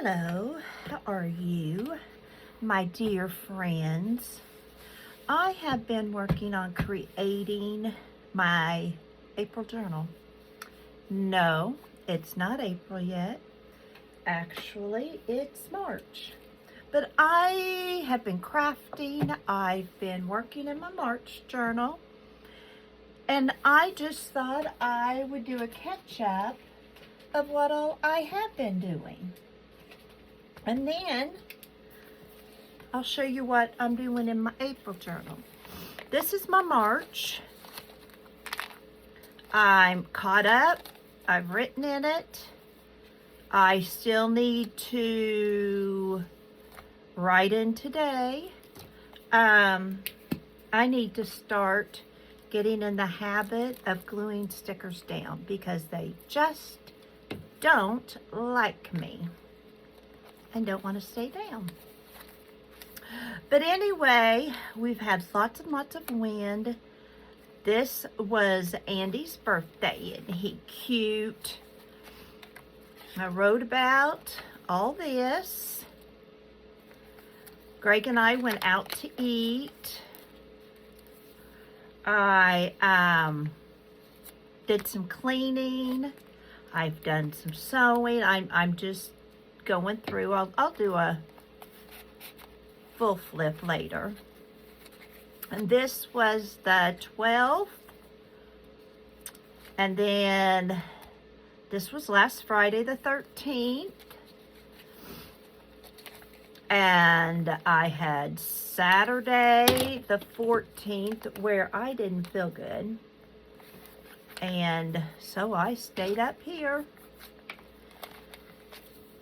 Hello, how are you, my dear friends? I have been working on creating my April journal. No, it's not April yet. Actually, it's March. But I have been crafting, I've been working in my March journal, and I just thought I would do a catch-up of what all I have been doing. And then I'll show you what I'm doing in my April journal. This is my March. I'm caught up. I've written in it. I still need to write in today. I need to start getting in the habit of gluing stickers down because they just don't like me and don't want to stay down. But anyway, we've had lots and lots of wind. This was Andy's birthday, and he cute. I wrote about all this. Greg and I went out to eat. I did some cleaning. I've done some sewing. I'm just going through. I'll do a full flip later. And this was the 12th. And then this was last Friday, the 13th. And I had Saturday, the 14th, where I didn't feel good. And so I stayed up here.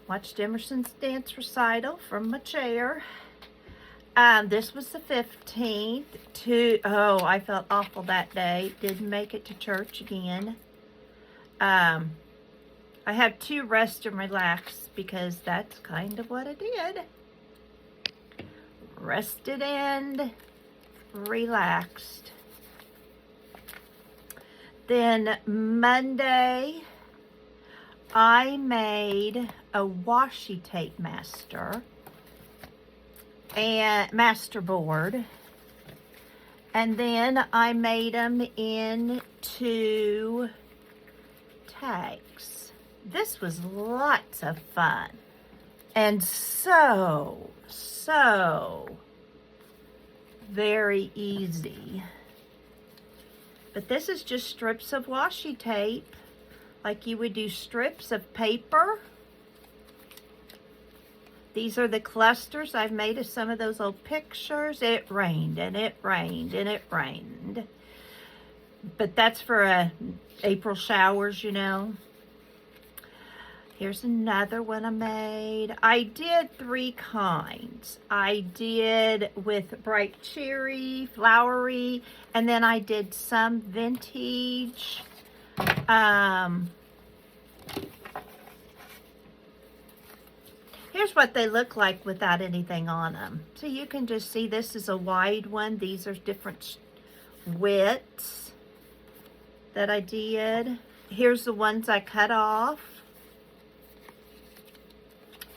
Watched Emerson's dance recital from my chair. This was the 15th. I felt awful that day. Didn't make it to church again. I have to rest and relax because that's kind of what I did. Rested and relaxed. Then Monday, I made a washi tape master and master board, and then I made them into tags. This was lots of fun and so very easy. But this is just strips of washi tape, like you would do strips of paper. These are the clusters I've made of some of those old pictures. It rained and it rained and it rained. But that's for April showers, you know. Here's another one I made. I did 3 kinds. I did with bright cherry, flowery, and then I did some vintage. Here's what they look like without anything on them. So you can just see this is a wide one. These are different widths that I did. Here's the ones I cut off.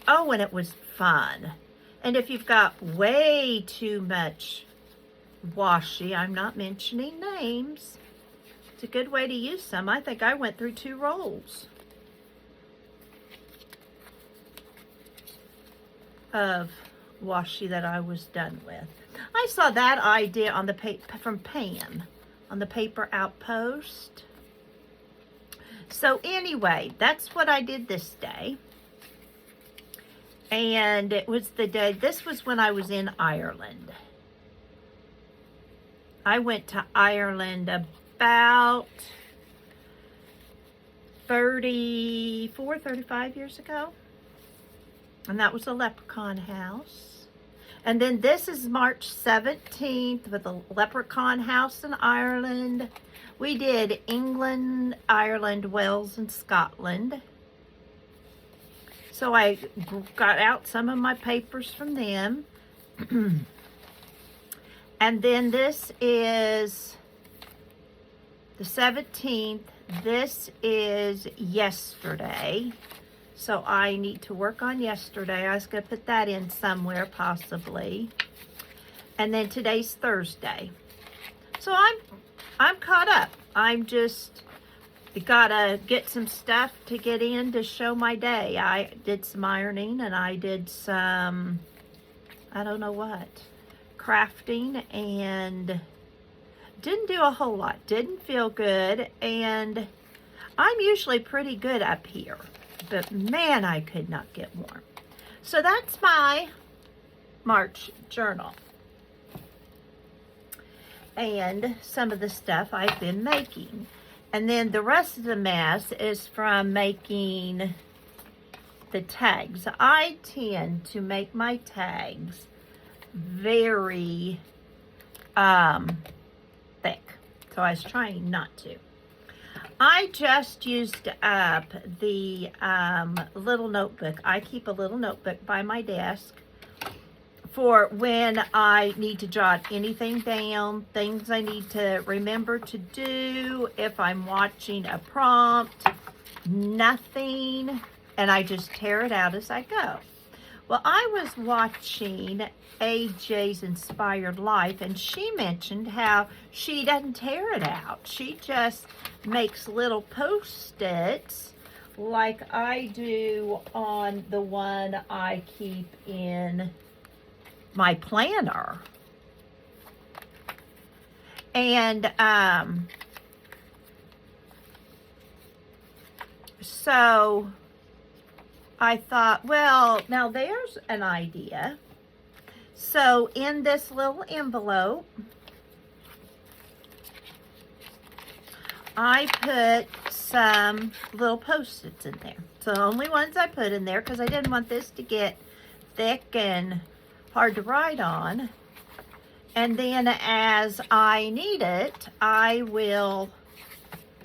Oh, and it was fun. And if you've got way too much washi, I'm not mentioning names, it's a good way to use some. I think I went through 2 rolls of washi that I was done with. I saw that idea on the from Pam on the Paper Outpost. So anyway, that's what I did this day. And it was the day, this was when I was in Ireland. I went to Ireland about 35 years ago. And that was a leprechaun house. And then this is March 17th with a leprechaun house in Ireland. We did England, Ireland, Wales, and Scotland. So I got out some of my papers from them. And then this is the 17th. This is yesterday. So I need to work on yesterday. I was going to put that in somewhere possibly. And then today's Thursday. So I'm caught up. I'm just gotta get some stuff to get in to show my day. I did some ironing and I did some, I don't know what, crafting, and didn't do a whole lot. Didn't feel good, and I'm usually pretty good up here, but man, I could not get warm. So that's my March journal. And some of the stuff I've been making. And then the rest of the mess is from making the tags. I tend to make my tags very thick. So I was trying not to. I just used up the little notebook. I keep a little notebook by my desk for when I need to jot anything down, things I need to remember to do, if I'm watching a prompt, nothing, and I just tear it out as I go. Well, I was watching AJ's Inspired Life, and she mentioned how she doesn't tear it out. She just makes little Post-its like I do on the one I keep in my planner. And so I thought, well, now there's an idea. So in this little envelope, I put some little Post-its in there. So the only ones I put in there, because I didn't want this to get thick and hard to write on. And then as I need it, I will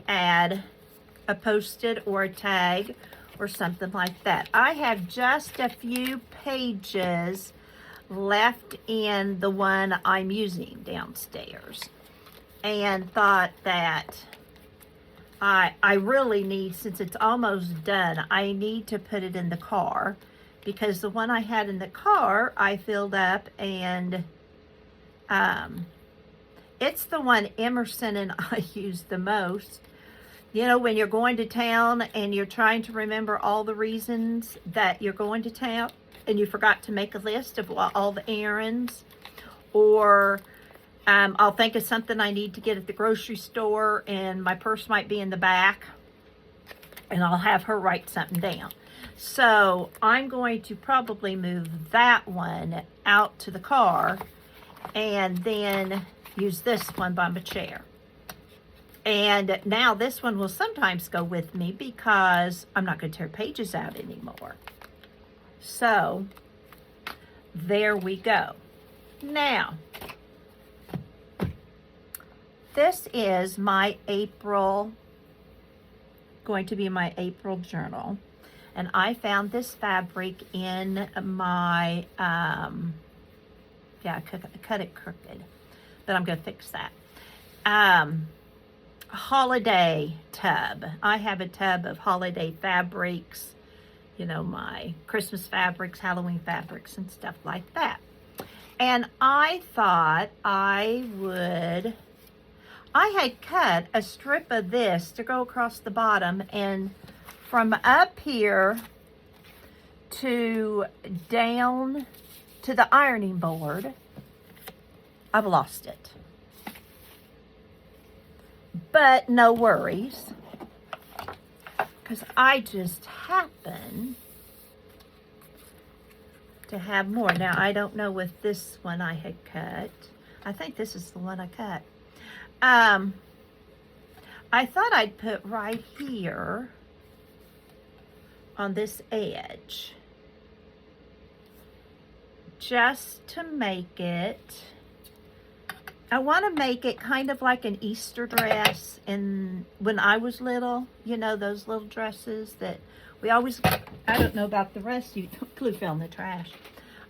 add a Post-it or a tag or something like that. I have just a few pages left in the one I'm using downstairs, and thought that I really need, since it's almost done, I need to put it in the car, because the one I had in the car I filled up, and it's the one Emerson and I use the most. You know, when you're going to town and you're trying to remember all the reasons that you're going to town and you forgot to make a list of all the errands, or I'll think of something I need to get at the grocery store and my purse might be in the back, and I'll have her write something down. So I'm going to probably move that one out to the car and then use this one by my chair. And now this one will sometimes go with me because I'm not going to tear pages out anymore. So there we go. Now, this is my April, going to be my April journal. And I found this fabric in my, I cut it crooked, but I'm going to fix that. Holiday tub. I have a tub of holiday fabrics, you know, my Christmas fabrics, Halloween fabrics, and stuff like that. And I thought I had cut a strip of this to go across the bottom, and from up here to down to the ironing board, I've lost it. But no worries, because I just happen to have more. Now, I don't know if this one I had cut. I think this is the one I cut. I thought I'd put right here on this edge, just to make it, I want to make it kind of like an Easter dress. And when I was little, you know, those little dresses that we always, I don't know about the rest of you, glue fell in the trash.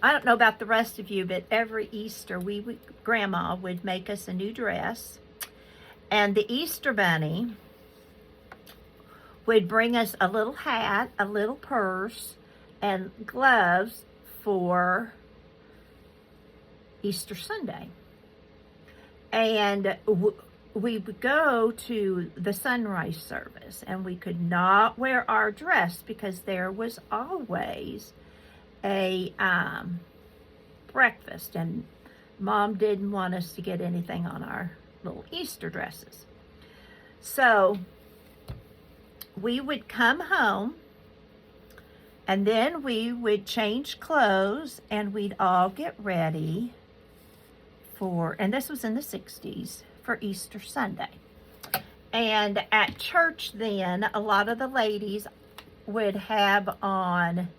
I don't know about the rest of you, but every Easter, Grandma would make us a new dress. And the Easter bunny would bring us a little hat, a little purse, and gloves for Easter Sunday. And we would go to the sunrise service, and we could not wear our dress because there was always a breakfast, and Mom didn't want us to get anything on our little Easter dresses. So we would come home, and then we would change clothes, and we'd all get ready for, and this was in the 60s, for Easter Sunday. And at church then, a lot of the ladies would have on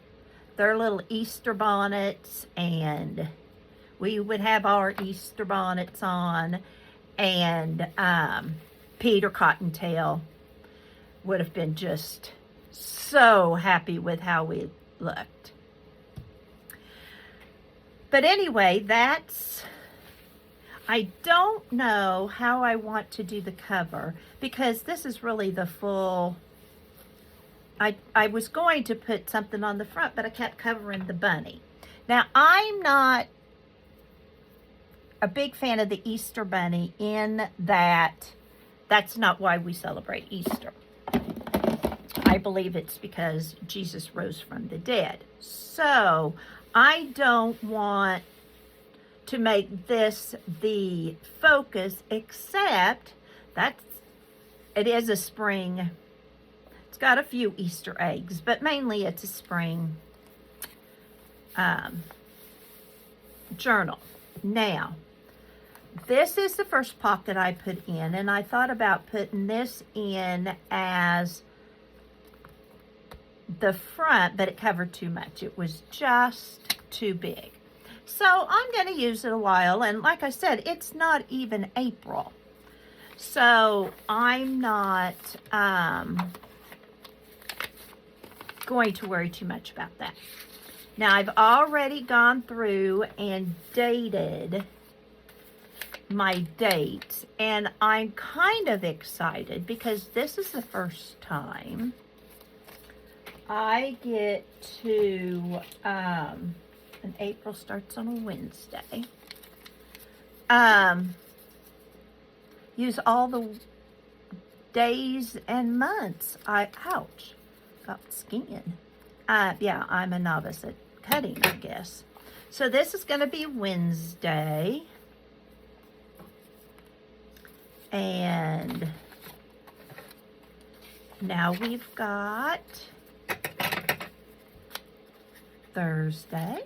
their little Easter bonnets, and we would have our Easter bonnets on, and Peter Cottontail would have been just so happy with how we looked. But anyway, I don't know how I want to do the cover, because this is really the full. I was going to put something on the front, but I kept covering the bunny. Now, I'm not a big fan of the Easter bunny in that that's not why we celebrate Easter. I believe it's because Jesus rose from the dead. So I don't want to make this the focus, except that it is a spring. It's got a few Easter eggs, but mainly it's a spring journal. Now, this is the first pocket I put in, and I thought about putting this in as the front, but it covered too much. It was just too big. So I'm going to use it a while, and like I said, it's not even April. So I'm not going to worry too much about that. Now, I've already gone through and dated my dates, and I'm kind of excited because this is the first time I get to, and April starts on a Wednesday, use all the days and months. Ouch, got skin. Yeah, I'm a novice at cutting, I guess. So this is going to be Wednesday. And now we've got Thursday.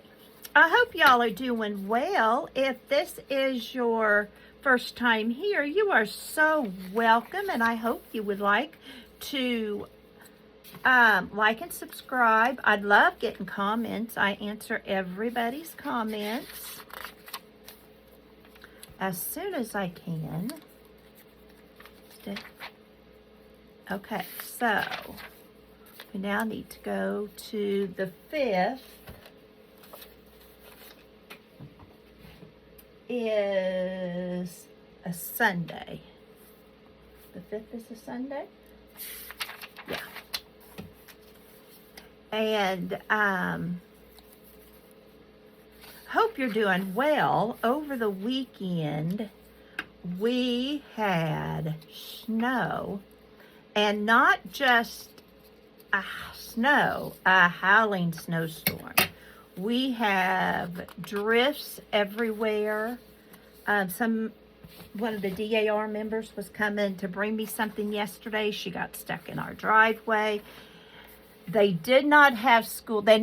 I hope y'all are doing well. If this is your first time here, you are so welcome, and I hope you would like to like and subscribe. I'd love getting comments. I answer everybody's comments as soon as I can. Okay, so we now need to go to the 5th. Is a Sunday. The 5th is a Sunday? Yeah. And hope you're doing well. Over the weekend, we had snow, and not just a howling snowstorm. We have drifts everywhere. One of the DAR members was coming to bring me something yesterday. She got stuck in our driveway. They did not have school. They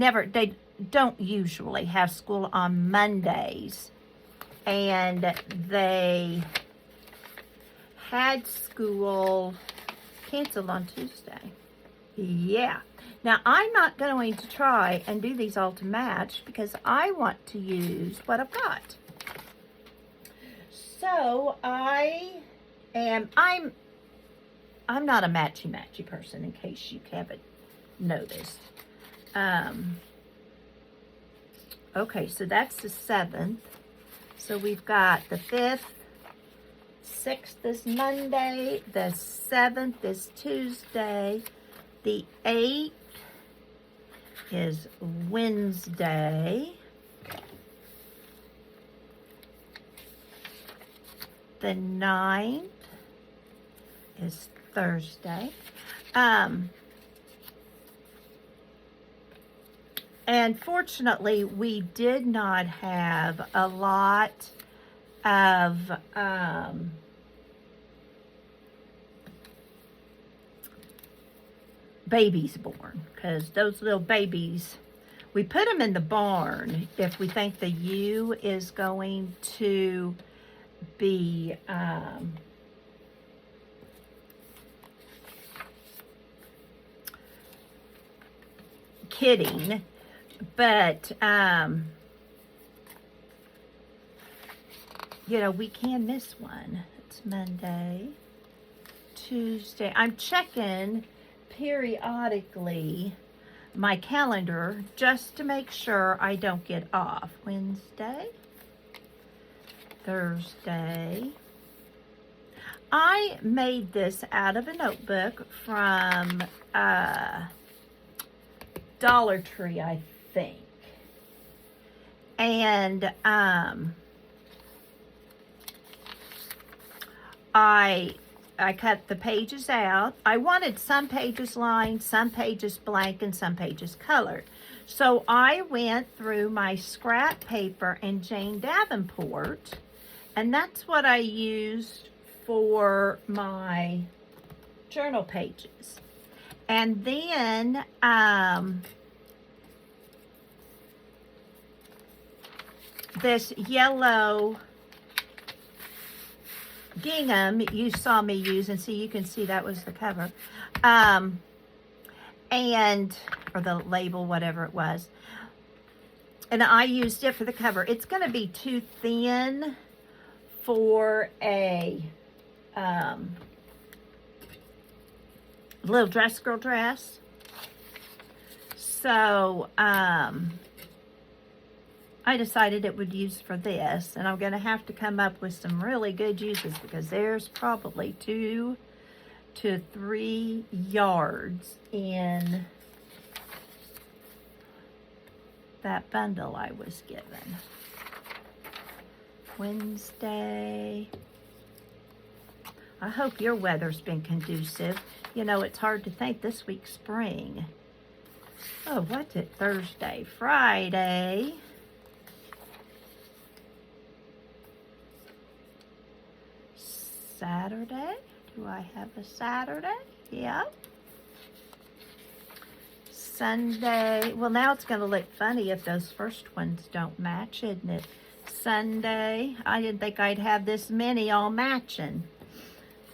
don't usually have school on Mondays. And they had school canceled on Tuesday. Yeah. Now, I'm not going to try and do these all to match because I want to use what I've got. So I'm not a matchy-matchy person, in case you haven't noticed. Okay, so that's the 7th. So we've got the 5th, 6th is Monday, the 7th is Tuesday, The 8th is Wednesday. The 9th is Thursday. And fortunately, we did not have a lot of babies born, because those little babies, we put them in the barn if we think the ewe is going to be kidding, but you know, we can miss one. It's Monday, Tuesday. I'm checking periodically my calendar just to make sure I don't get off. Wednesday, Thursday. I made this out of a notebook from Dollar Tree, I think. And I cut the pages out. I wanted some pages lined, some pages blank, and some pages colored. So I went through my scrap paper and Jane Davenport, and that's what I used for my journal pages. And then this yellow gingham you saw me use, and see, you can see that was the cover, and or the label, whatever it was, and I used it for the cover. It's going to be too thin for a little dress girl dress, so I decided it would use for this, and I'm going to have to come up with some really good uses, because there's probably 2 to 3 yards in that bundle I was given. Wednesday. I hope your weather's been conducive. You know, it's hard to think this week's spring. Oh, what's it? Thursday, Friday. Saturday. Do I have a Saturday? Yeah. Sunday. Well, now it's going to look funny if those first ones don't match, isn't it? Sunday. I didn't think I'd have this many all matching.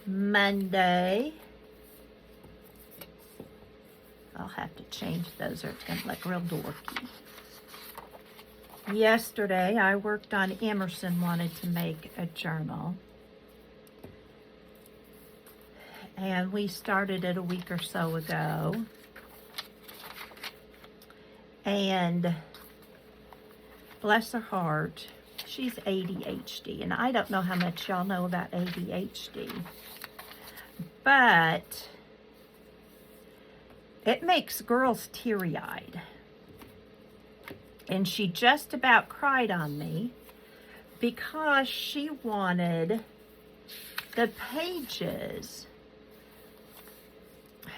Monday. I'll have to change those or it's going to look real dorky. Yesterday, I worked on Emerson wanted to make a journal. And we started it a week or so ago. And bless her heart, she's ADHD. And I don't know how much y'all know about ADHD. But it makes girls teary-eyed. And she just about cried on me because she wanted the pages.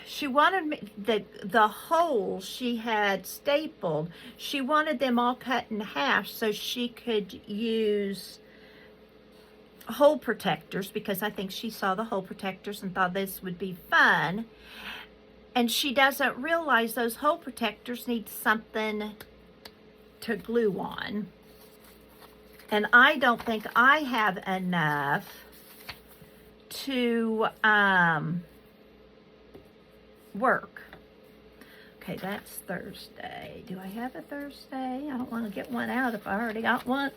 She wanted me, the holes she had stapled, she wanted them all cut in half so she could use hole protectors, because I think she saw the hole protectors and thought this would be fun. And she doesn't realize those hole protectors need something to glue on. And I don't think I have enough to work. Okay, that's Thursday. Do I have a Thursday? I don't want to get one out if I already got one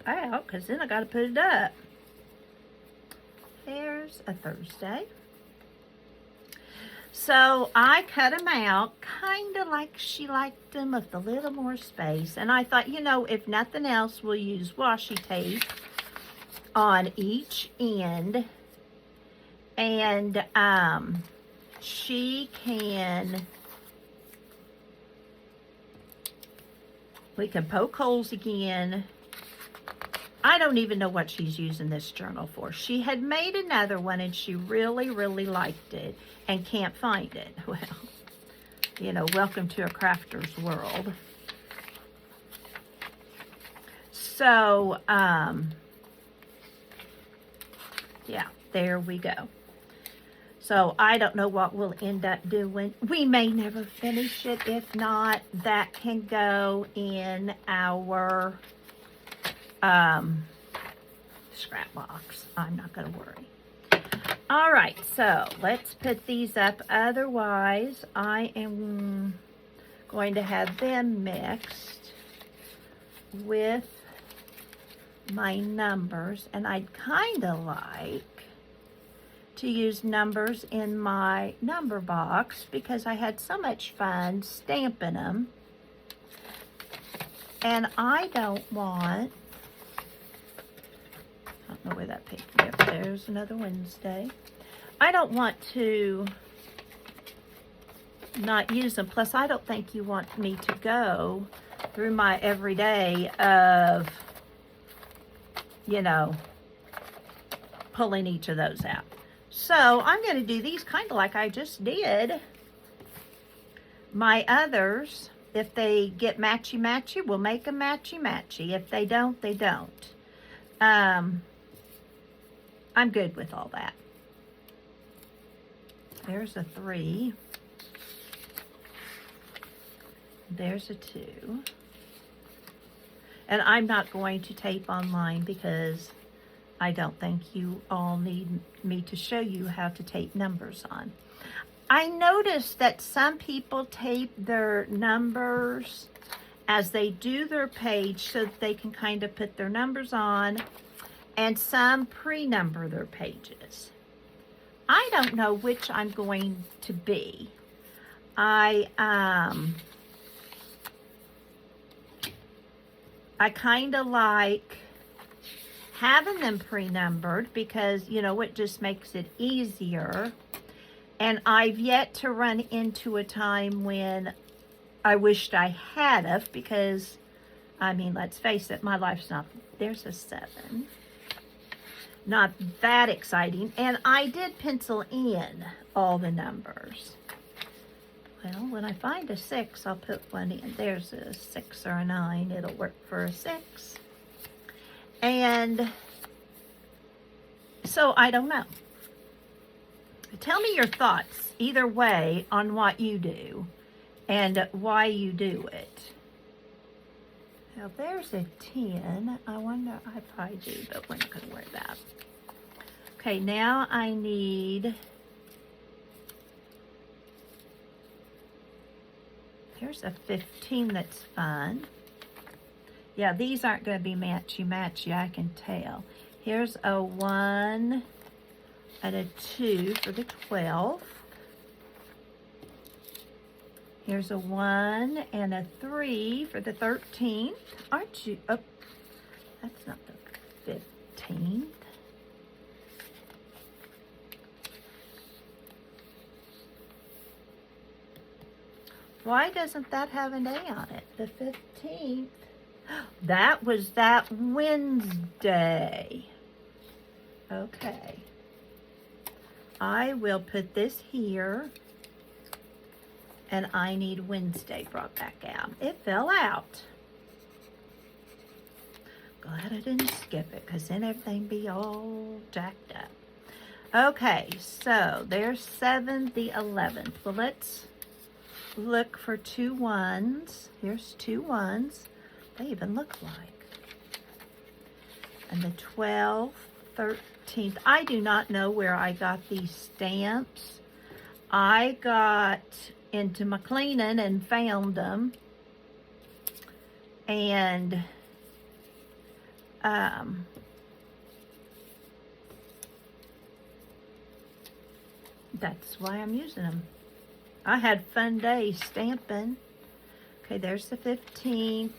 out, because then I got to put it up. There's a Thursday. So I cut them out kind of like she liked them, with a little more space. And I thought, you know, if nothing else, we'll use washi tape on each end. And we can poke holes again. I don't even know what she's using this journal for. She had made another one and she really, really liked it and can't find it. Well, you know, welcome to a crafter's world. So, yeah, there we go. So I don't know what we'll end up doing. We may never finish it. If not, that can go in our scrap box. I'm not going to worry. All right, so let's put these up. Otherwise, I am going to have them mixed with my numbers, and I'd kind of like to use numbers in my number box because I had so much fun stamping them, and I don't want, I don't know where that page, yep, there's another Wednesday. I don't want to not use them. Plus, I don't think you want me to go through my everyday of, you know, pulling each of those out. So I'm going to do these kind of like I just did my others. If they get matchy-matchy, we'll make them matchy-matchy. If they don't, they don't. I'm good with all that. There's a 3. There's a 2. And I'm not going to tape online because I don't think you all need me to show you how to tape numbers on. I noticed that some people tape their numbers as they do their page so that they can kind of put their numbers on, and some pre-number their pages. I don't know which I'm going to be. I kind of like having them pre-numbered because, you know, it just makes it easier. And I've yet to run into a time when I wished I had of, because, I mean, let's face it, my life's not, there's a 7. Not that exciting. And I did pencil in all the numbers. Well, when I find a 6, I'll put one in. There's a 6 or a 9. It'll work for a 6. And so I don't know. Tell me your thoughts either way on what you do and why you do it. Now there's a 10. I wonder, I probably do, but we're not going to wear that. Okay, now I need, here's a 15 that's fun. Yeah, these aren't going to be matchy-matchy, I can tell. Here's a 1 and a 2 for the 12. Here's a 1 and a 3 for the 13th. Aren't you? Oh, that's not the 15th. Why doesn't that have an A on it? The 15th. That was that Wednesday. Okay. I will put this here. And I need Wednesday brought back out. It fell out. Glad I didn't skip it, because then everything be all jacked up. Okay, so there's 7, the 11th. Well, let's look for 2 1s. Here's 2 1s. They even look like. And the 12th, 13th. I do not know where I got these stamps. I got into my cleaning and found them. And that's why I'm using them. I had fun days stamping. Okay, there's the 15th,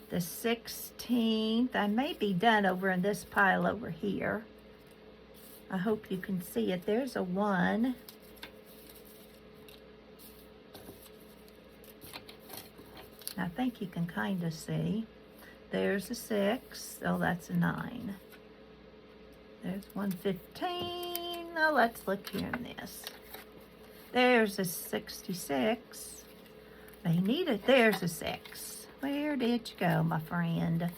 the 16th. I may be done over in this pile over here. I hope you can see it. There's a 1. I think you can kind of see. There's a 6. Oh, that's a 9. There's 115. Now let's look here in this. There's a 66. They need it. There's a 6. Where did you go, my friend?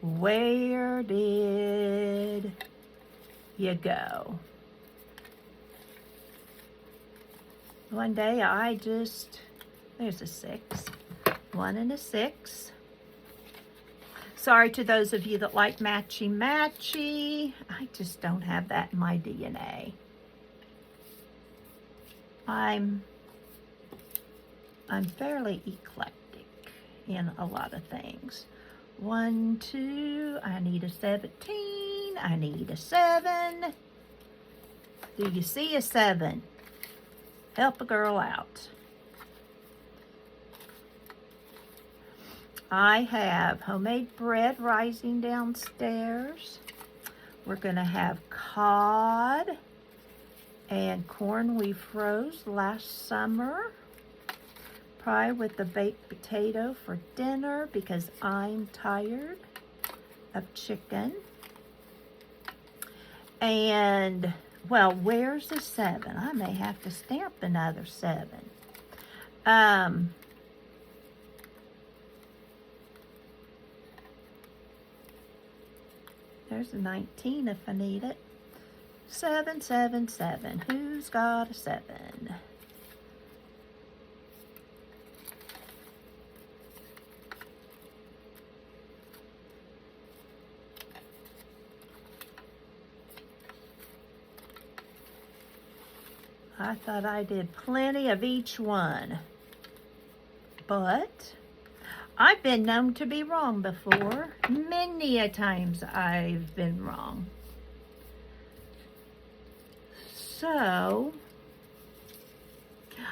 Where did you go? One day there's a 6. 1 and a 6. Sorry to those of you that like matchy-matchy. I just don't have that in my DNA. I'm fairly eclectic in a lot of things. 1, 2, I need a 17. I need a 7. Do you see a 7? Help a girl out. I have homemade bread rising downstairs. We're going to have cod and corn we froze last summer. Probably with the baked potato for dinner because I'm tired of chicken. And, well, where's the 7? I may have to stamp another 7. There's a 19 if I need it. 7, 7, 7. Who's got a 7? I thought I did plenty of each one, but I've been known to be wrong before. Many a times I've been wrong. So,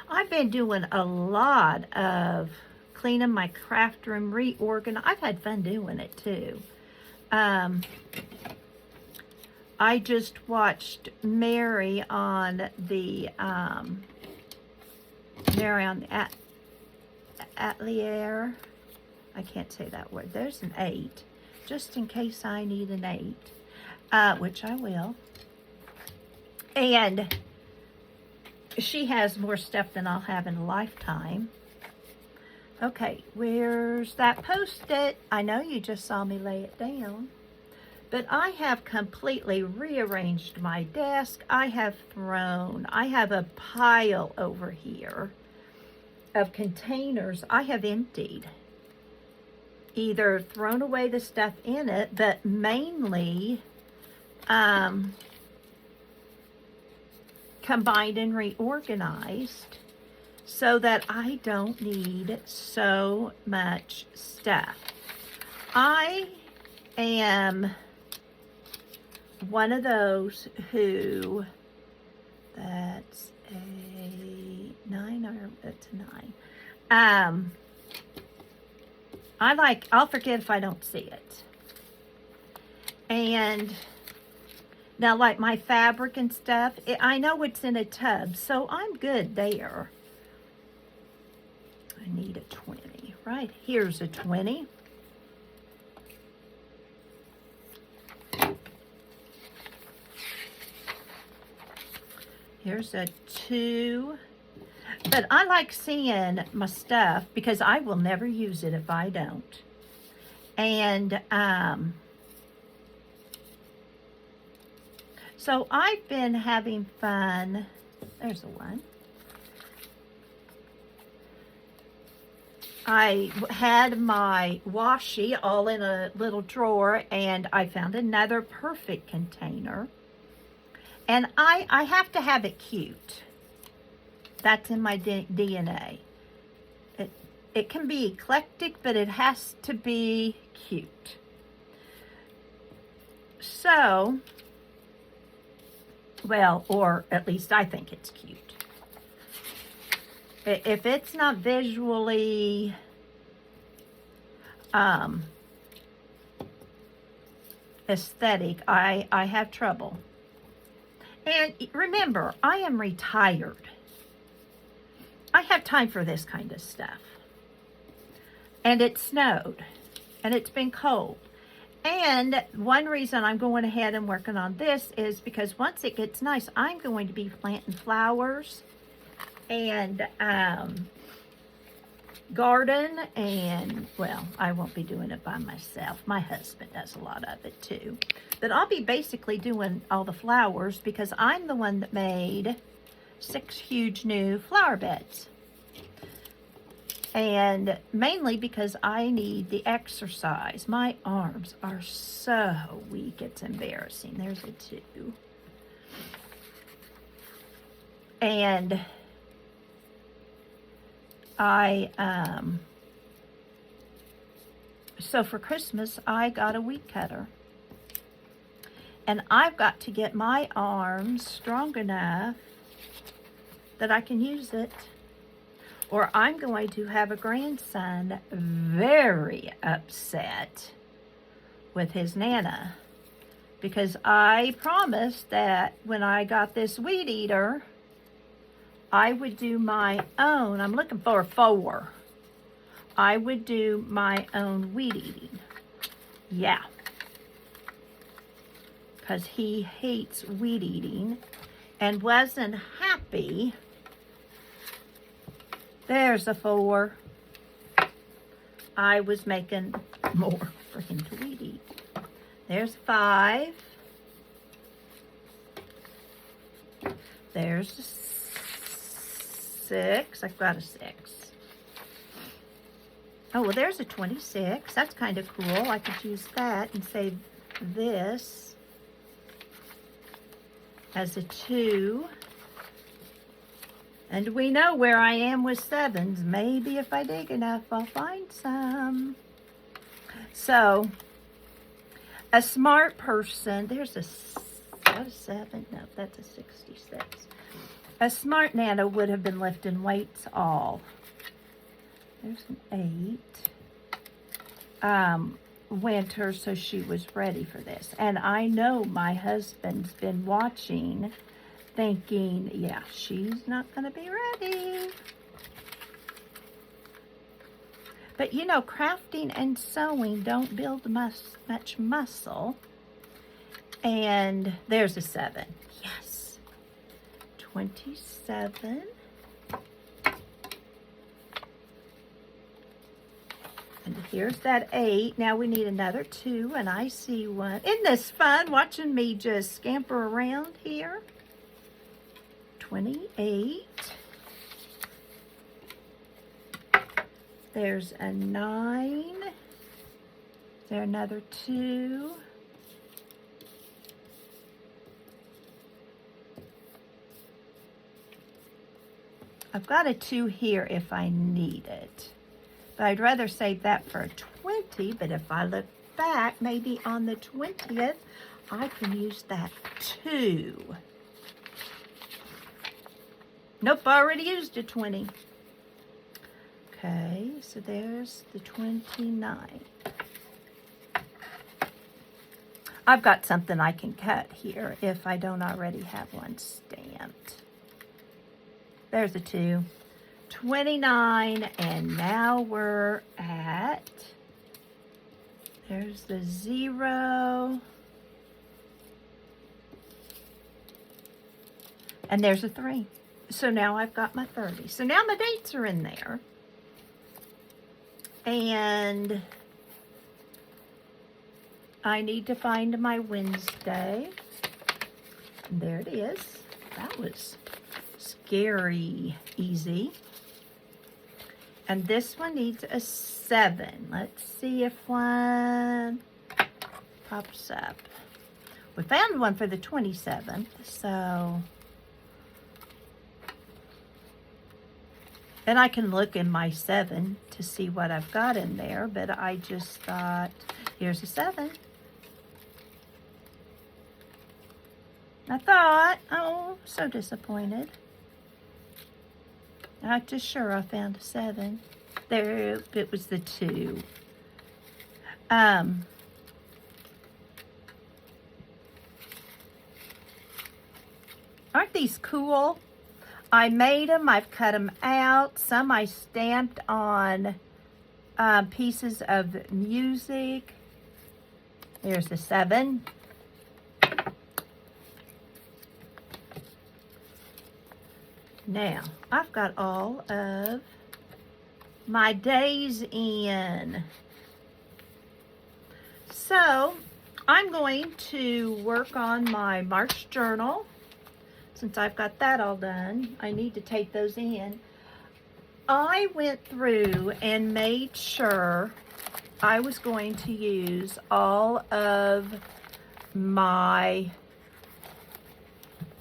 I've been doing a lot of cleaning my craft room, reorganizing. I've had fun doing it too. I just watched Mary on the Atelier. I can't say that word. There's an 8, just in case I need an 8, which I will. And she has more stuff than I'll have in a lifetime. Okay, where's that Post-it? I know you just saw me lay it down. But I have completely rearranged my desk. I have a pile over here of containers I have emptied. Either thrown away the stuff in it, but mainly combined and reorganized so that I don't need so much stuff. I am one of those who, that's a 9 or it's a 9. I'll forget if I don't see it. And now, like my fabric and stuff, I know it's in a tub, so I'm good there. I need a 20, right? Here's a 20. Here's a 2. But I like seeing my stuff because I will never use it if I don't. And so I've been having fun. There's a 1. I had my washi all in a little drawer, and I found another perfect container. And I have to have it cute. That's in my DNA. It can be eclectic, but it has to be cute. So, well, or at least I think it's cute. If it's not visually aesthetic, I have trouble. And remember, I am retired. I have time for this kind of stuff. and it snowed, and it's been cold. And one reason I'm going ahead and working on this is because once it gets nice, I'm going to be planting flowers and garden, and well, I won't be doing it by myself. My husband does a lot of it too. But I'll be basically doing all the flowers because I'm the one that made 6 huge new flower beds. And mainly because I need the exercise. My arms are so weak, it's embarrassing. There's a 2. And so for Christmas, I got a weed cutter. And I've got to get my arms strong enough that I can use it, or I'm going to have a grandson very upset with his Nana, because I promised that when I got this weed eater, I would do my own. I'm looking for a 4. I would do my own weed eating. Yeah. Because he hates weed eating and wasn't happy. There's a 4. I was making more for him to weed eat. There's 5. There's 6. I've got a 6. Oh, well, there's a 26. That's kind of cool. I could use that and save this as a 2. And we know where I am with 7s. Maybe if I dig enough, I'll find some. So, a smart person, there's a 7? No, that's a 66. A smart Nana would have been lifting weights all. There's an 8. Winter, so she was ready for this. And I know my husband's been watching, thinking, yeah, she's not going to be ready. But you know, crafting and sewing don't build much muscle. And there's a 7. Yes. 27. And here's that 8. Now we need another 2, and I see 1. Isn't this fun, watching me just scamper around here? 28. There's a 9. Is there another 2? I've got a 2 here if I need it. But I'd rather save that for a 20. But if I look back, maybe on the 20th, I can use that 2. Nope, I already used a 20. Okay, so there's the 29. I've got something I can cut here if I don't already have one stamped. There's a 2. 29, and now we're at, there's the 0. And there's a 3. So now I've got my 30. So now my dates are in there. And I need to find my Wednesday. And there it is. That was scary easy. And this one needs a 7. Let's see if one pops up. We found one for the 27th, so. And I can look in my 7 to see what I've got in there, but I just thought, here's a 7. I thought, oh, so disappointed. I'm just sure I found a 7. There, it was the 2. Aren't these cool? I made them. I've cut them out. Some I stamped on pieces of music. There's the 7. Now, I've got all of my days in. So, I'm going to work on my March journal. Since I've got that all done, I need to take those in. I went through and made sure I was going to use all of my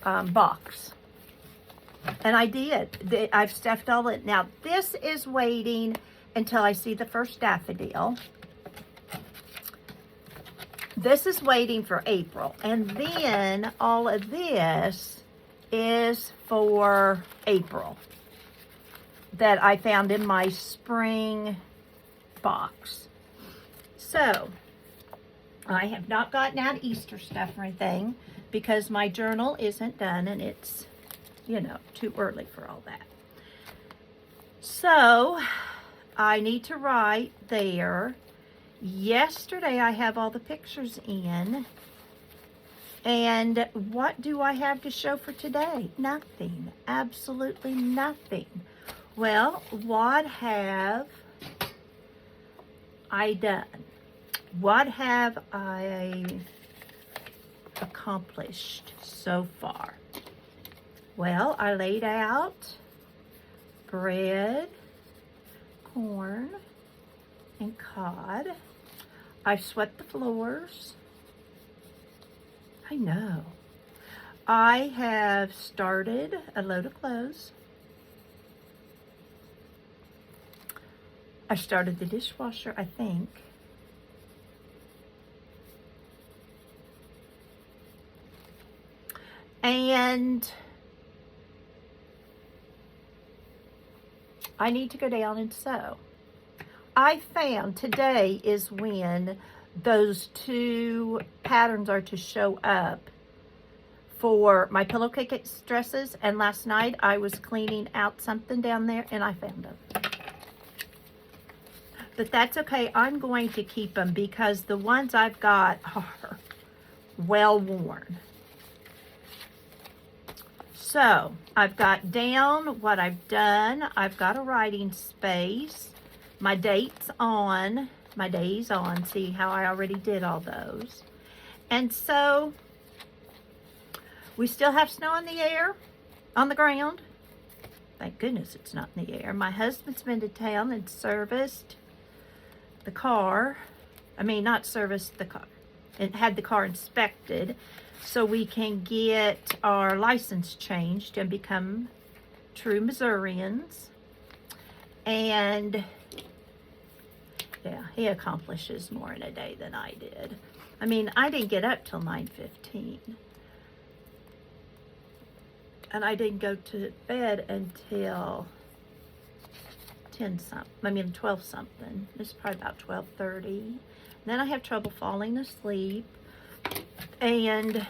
box. And I did. I've stuffed all it. Now, this is waiting until I see the first daffodil. This is waiting for April. And then all of this is for April that I found in my spring box. So, I have not gotten out Easter stuff or anything because my journal isn't done and it's, you know, too early for all that. So, I need to write there. Yesterday, I have all the pictures in. And what do I have to show for today? Nothing. Absolutely nothing. Well, what have I done? What have I accomplished so far? Well, I laid out bread, corn, and cod. I've swept the floors. I know. I have started a load of clothes. I started the dishwasher, I think. And I need to go down and sew. I found today is when those 2 patterns are to show up for my pillowcase dresses. And last night I was cleaning out something down there and I found them. But that's okay. I'm going to keep them because the ones I've got are well worn. So, I've got down what I've done. I've got a writing space. My days on. See how I already did all those. And so, we still have snow in the air, on the ground. Thank goodness it's not in the air. My husband's been to town and serviced the car. I mean, not serviced the car. It had the car inspected so we can get our license changed and become true Missourians. And yeah, he accomplishes more in a day than I did. I mean, I didn't get up till 9:15. And I didn't go to bed until 12 something. It's probably about 12:30. Then I have trouble falling asleep. And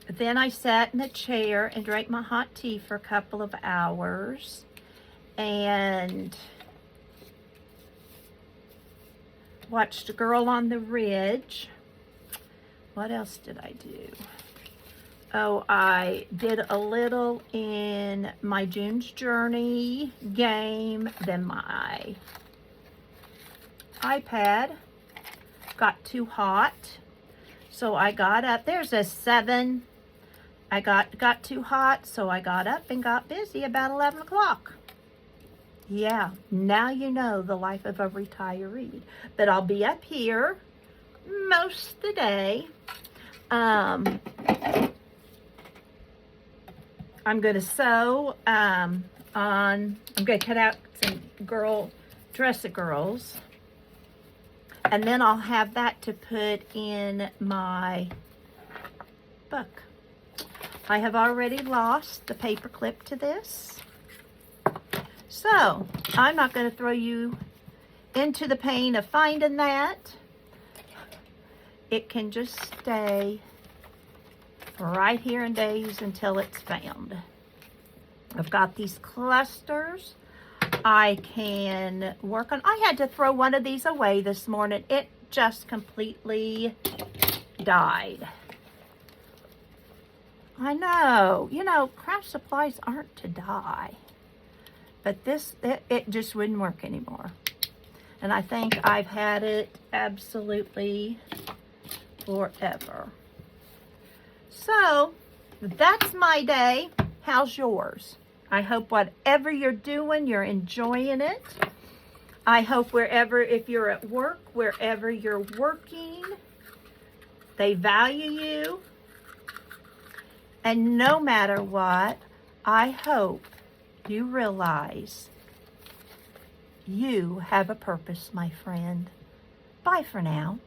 then I sat in the chair and drank my hot tea for a couple of hours. And watched a Girl on the Ridge. What else did I do? Oh, I did a little in my June's Journey game. Then my iPad got too hot. So I got up. There's a 7. I got too hot, so I got up and got busy about 11 o'clock. Yeah, now you know the life of a retiree. But I'll be up here most of the day. I'm going to sew I'm going to cut out some dress of girls. And then I'll have that to put in my book. I have already lost the paper clip to this. So, I'm not going to throw you into the pain of finding that. It can just stay right here in days until it's found. I've got these clusters I can work on. I had to throw one of these away this morning. It just completely died. I know, you know, craft supplies aren't to die. But this, it just wouldn't work anymore. And I think I've had it absolutely forever. So, that's my day. How's yours? I hope whatever you're doing, you're enjoying it. I hope wherever, if you're at work, wherever you're working, they value you. And no matter what, I hope you realize you have a purpose, my friend. Bye for now.